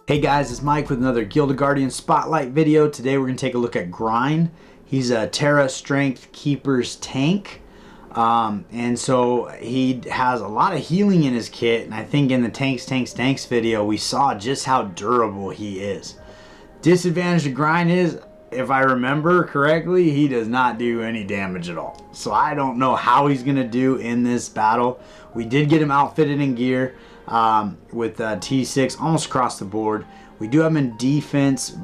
Hey guys, it's Mike with another Guild Guardians Spotlight video. Today we're going to take a look at Grine. He's a Terra Strength Keeper's tank. And so he has a lot of healing in his kit. And I think in the Tanks video, we saw just how durable he is. Disadvantage to Grine is, if I remember correctly, he does not do any damage at all. So I don't know how he's going to do in this battle. We did get him outfitted in gear. With T6 almost across the board. We do have him in defense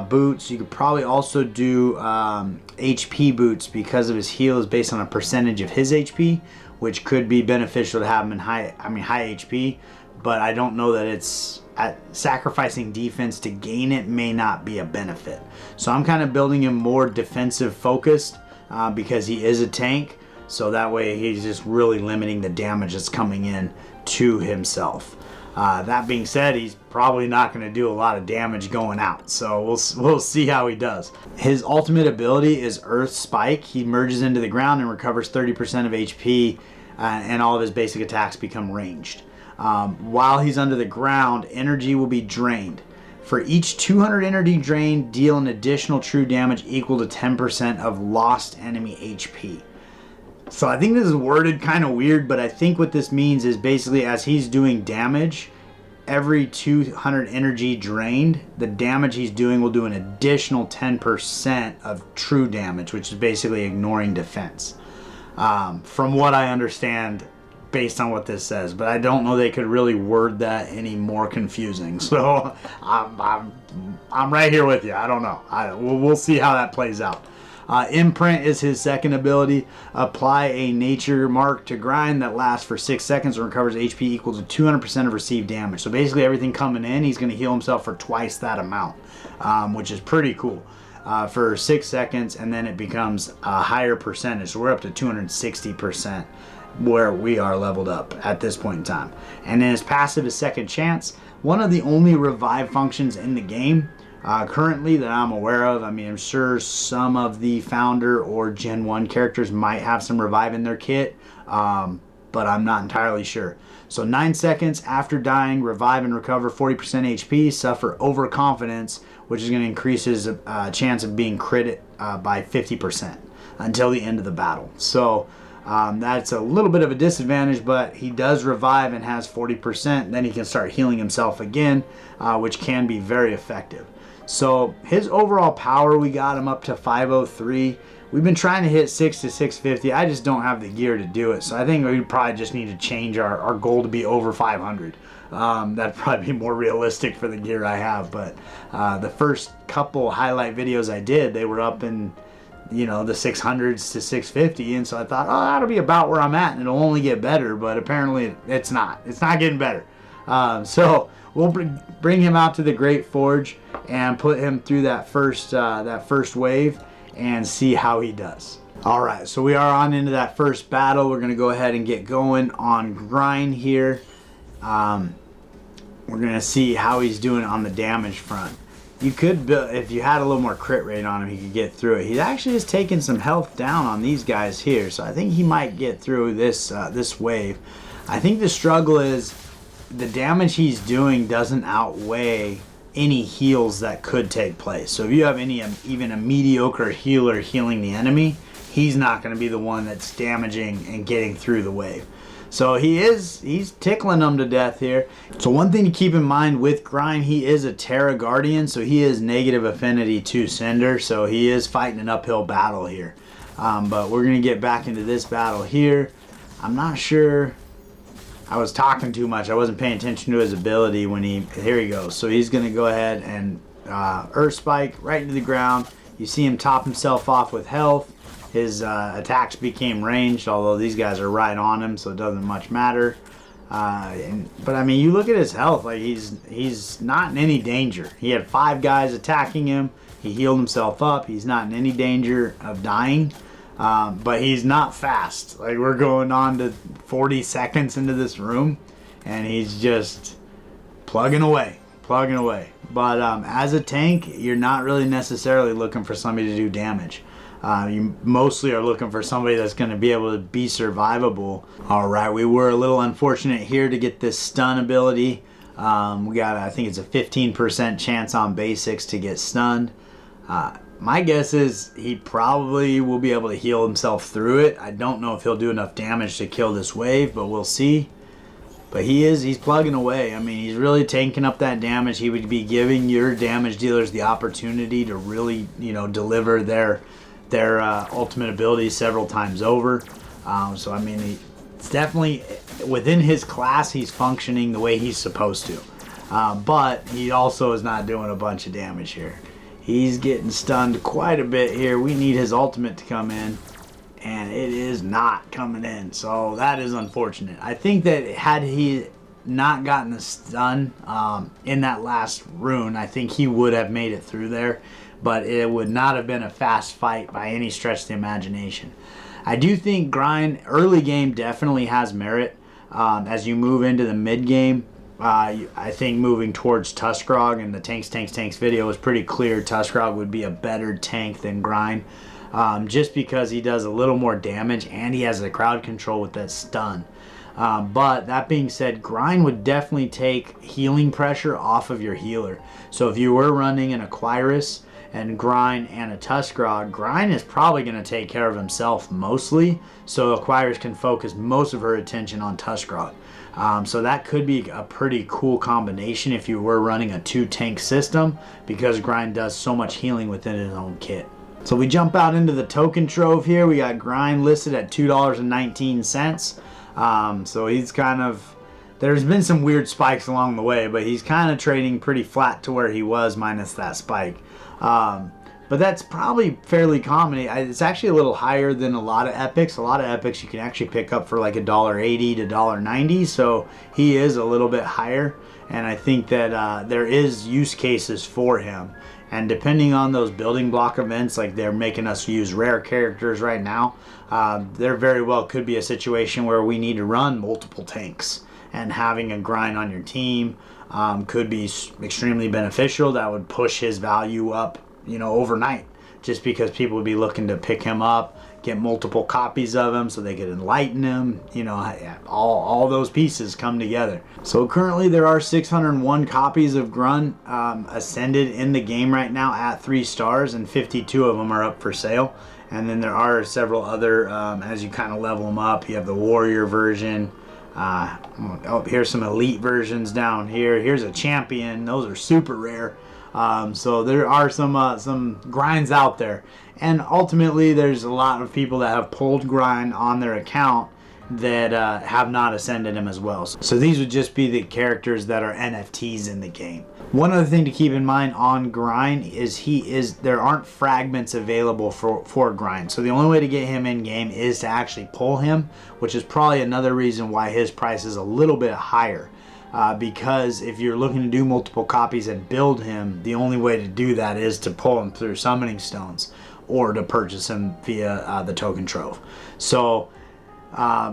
boots. You could probably also do HP boots because of his heal is based on a percentage of his HP, which could be beneficial to have him in high HP, but I don't know that it's sacrificing defense to gain it may not be a benefit. So I'm kind of building him more defensive focused because he is a tank. So that way he's just really limiting the damage that's coming in to himself. That being said, he's probably not going to do a lot of damage going out. So we'll see how he does. His ultimate ability is Earth Spike. He merges into the ground and recovers 30% of HP, and all of his basic attacks become ranged. While he's under the ground, energy will be drained. For each 200 energy drained, deal an additional true damage equal to 10% of lost enemy HP. So I think this is worded kind of weird, but I think what this means is basically as he's doing damage, every 200 energy drained, the damage he's doing will do an additional 10% of true damage, which is basically ignoring defense. From what I understand, based on what this says, but I don't know they could really word that any more confusing. So I'm right here with you. I don't know. We'll see how that plays out. Imprint is his second ability. Apply a nature mark to Grine that lasts for 6 seconds and recovers HP equal to 200% of received damage. So basically everything coming in, he's going to heal himself for twice that amount, which is pretty cool. For 6 seconds, and then it becomes a higher percentage. So we're up to 260% where we are leveled up at this point in time. And then his passive is Second Chance. One of the only revive functions in the game currently that I'm aware of. I mean, I'm sure some of the founder or Gen 1 characters might have some revive in their kit, but I'm not entirely sure. So 9 seconds after dying, revive and recover 40% HP, suffer overconfidence, which is going to increase his chance of being crit by 50% until the end of the battle. So that's a little bit of a disadvantage, but he does revive and has 40%. Then he can start healing himself again, which can be very effective. So his overall power, we got him up to 503. We've been trying to hit 6 to 650. I just don't have the gear to do it. So I think we probably just need to change our goal to be over 500. That'd probably be more realistic for the gear I have. But the first couple highlight videos I did, they were up in, you know, the 600s to 650. And so I thought, oh, that'll be about where I'm at and it'll only get better. But apparently it's not. It's not getting better. So we'll bring him out to the Great Forge and put him through that first wave and see how he does. All right, so we are on into that first battle. We're going to go ahead and get going on Grine here. We're going to see how he's doing on the damage front. You could build, if you had a little more crit rate on him, he could get through it. He actually is taking some health down on these guys here, so I think he might get through this this wave. I think the struggle is the damage he's doing doesn't outweigh any heals that could take place. So if you have even a mediocre healer healing the enemy, he's not going to be the one that's damaging and getting through the wave. So he's tickling them to death here. So one thing to keep in mind with Grine, he is a Terra Guardian, so he is negative affinity to Cinder, so he is fighting an uphill battle here. But we're going to get back into this battle here. I'm not sure. I was talking too much. I wasn't paying attention to his ability when here he goes. So he's going to go ahead and Earth Spike right into the ground. You see him top himself off with health. His attacks became ranged, although these guys are right on him, so it doesn't much matter. But I mean, you look at his health, like he's not in any danger. He had 5 guys attacking him. He healed himself up. He's not in any danger of dying. But he's not fast. Like, we're going on to 40 seconds into this room, and he's just plugging away. But as a tank, you're not really necessarily looking for somebody to do damage. You mostly are looking for somebody that's going to be able to be survivable. All right, we were a little unfortunate here to get this stun ability. We got, I think it's a 15% chance on basics to get stunned. My guess is he probably will be able to heal himself through it. I don't know if he'll do enough damage to kill this wave, but we'll see. But he's plugging away. I mean, he's really tanking up that damage. He would be giving your damage dealers the opportunity to really, deliver their ultimate abilities several times over. So, I mean, it's definitely within his class, he's functioning the way he's supposed to. But he also is not doing a bunch of damage here. He's getting stunned quite a bit here. We need his ultimate to come in, and it is not coming in. So that is unfortunate. I think that had he not gotten the stun in that last rune, I think he would have made it through there. But it would not have been a fast fight by any stretch of the imagination. I do think Grine early game definitely has merit. As you move into the mid game, I think moving towards Tuskrog, and the tanks video was pretty clear Tuskrog would be a better tank than Grine, just because he does a little more damage and he has the crowd control with that stun. But that being said, Grine would definitely take healing pressure off of your healer. So if you were running an Aquirus and Grine and a Tuskrog, Grine is probably going to take care of himself mostly, so Aquirus can focus most of her attention on Tuskrog. So that could be a pretty cool combination if you were running a 2-tank system, because Grine does so much healing within his own kit. So we jump out into the token trove here. We got Grine listed at $2.19. So he's kind of, there's been some weird spikes along the way, but he's kind of trading pretty flat to where he was minus that spike. But that's probably fairly common. It's actually a little higher than a lot of epics. A lot of epics you can actually pick up for like $1.80 to $1.90. So he is a little bit higher. And I think that there is use cases for him. And depending on those building block events, like they're making us use rare characters right now, there very well could be a situation where we need to run multiple tanks. And having a Grine on your team could be extremely beneficial. That would push his value up, overnight, just because people would be looking to pick him up, get multiple copies of him so they could enlighten him. All those pieces come together. So currently there are 601 copies of Grine ascended in the game right now at 3 stars, and 52 of them are up for sale. And then there are several other, as you kind of level them up, you have the warrior version. Here's some elite versions down here. Here's a champion. Those are super rare. So there are some Grines out there, and ultimately there's a lot of people that have pulled Grine on their account that have not ascended him as well. So these would just be the characters that are NFTs in the game. One other thing to keep in mind on Grine is there aren't fragments available for Grine. So the only way to get him in game is to actually pull him, which is probably another reason why his price is a little bit higher. Because if you're looking to do multiple copies and build him, the only way to do that is to pull him through summoning stones or to purchase him via the token trove. So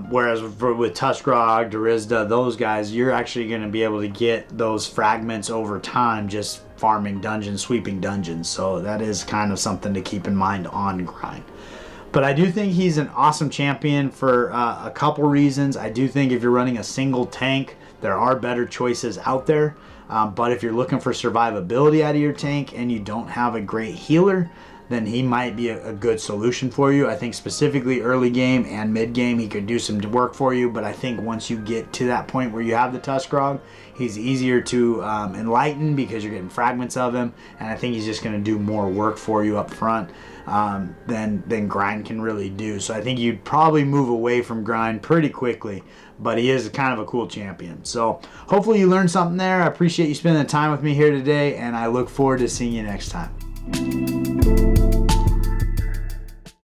whereas with Tuskrog, Darizda, those guys, you're actually going to be able to get those fragments over time just farming dungeons, sweeping dungeons. So that is kind of something to keep in mind on Grine. But I do think he's an awesome champion for a couple reasons. I do think if you're running a single tank, there are better choices out there. But if you're looking for survivability out of your tank and you don't have a great healer, then he might be a good solution for you. I think specifically early game and mid game, he could do some work for you. But I think once you get to that point where you have the Tuskrog, he's easier to enlighten because you're getting fragments of him. And I think he's just going to do more work for you up front than Grine can really do. So I think you'd probably move away from Grine pretty quickly. But he is kind of a cool champion. So hopefully you learned something there. I appreciate you spending the time with me here today, and I look forward to seeing you next time.